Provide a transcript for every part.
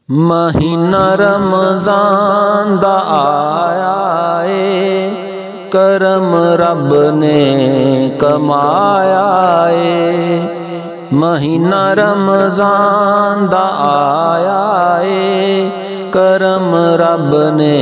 महीना रमज़ान दा आया है, करम रब ने कमाया है। महीना रमज़ान दा आया है, करम रब ने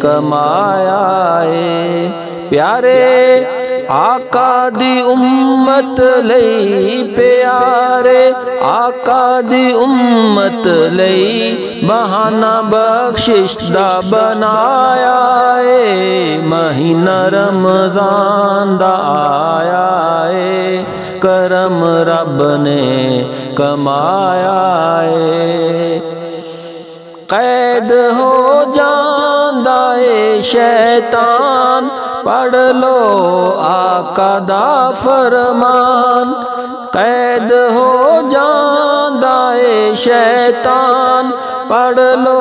कमाया है। प्यारे आका दी उम्मत लई, प्यारे आका दी उम्मत लई, बहाना बख्शिश दा बनाया है। महीना रमज़ान दा आया है, करम रब ने कमाया है। कैद हो जांदा है शैतान, पढ़ लो आका दा फरमान। कैद हो जांदा है शैतान, पढ़ लो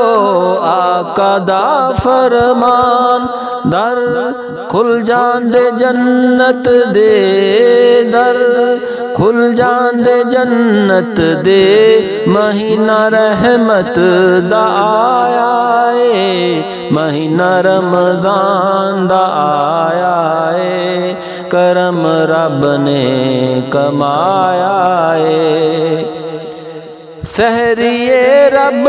आका दा फरमान। दर खुल जांदे जन्नत दे, दर खुल जांदे जन्नत दे, महीना रहमत दा आया है। महीना रमज़ान दा आया है, करम रब ने कमाया है। सहरिए रब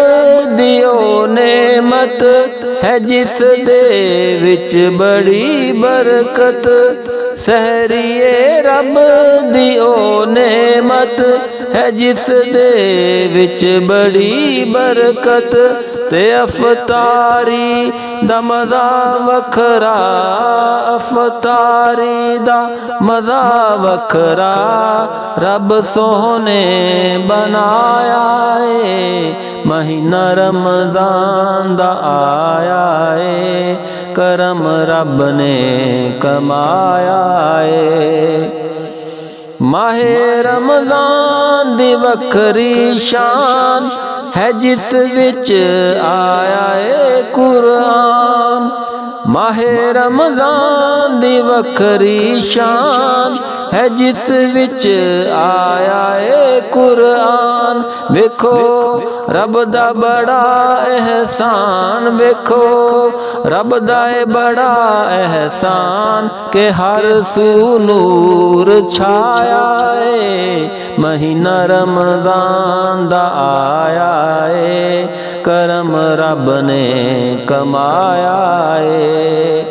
दियो नेमत है, जिस दे विच बड़ी बरकत। सहरिए रब दियो नेमत है, जिस दे विच बड़ी बरकत। ते अफतारी दा मज़ा वखरा, अफतारी दा मज़ा वखरा, रब सोने बनाया है। महीना रमज़ान दा आया है, करम रब ने कमाया है। माहे रमज़ान दी वखरी शान है, जिस विच आया है कुरान। माहे रमज़ान दी वखरी शान है, जिस विच आया है कुरान। वेखो रब दा बड़ा एहसान, वेखो रब दा बड़ा एहसान, के हर सू नूर छाया है। महीना रमज़ान दा आया है, करम रब ने कमाया है।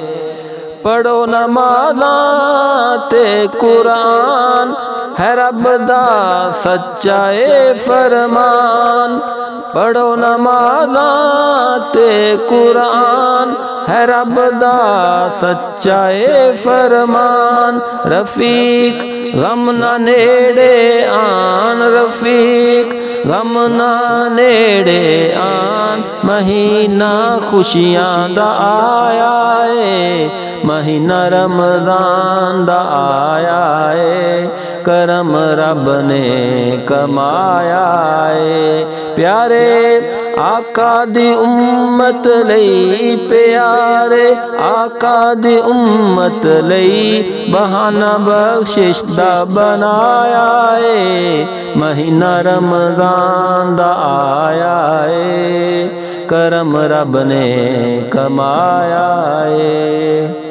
पढ़ो नमाज़ां ते कुरान, है रब दा सच्चा ए फरमान। पढ़ो नमाज़ां ते कुरान, है रब दा सच्चा ए फरमान। रफ़ीक गम ना नेड़े आन, रफ़ीक गम ना नेड़े आन, महीना खुशियां दा आया है। महीना रमज़ान दा आया है, करम रब ने कमाया है। प्यारे आका दी उम्मत लई, प्यारे आका दी उम्मत लई, बहाना बख्शिश दा बनाया है। महीना रमज़ान दा आया है, करम रब ने कमाया है।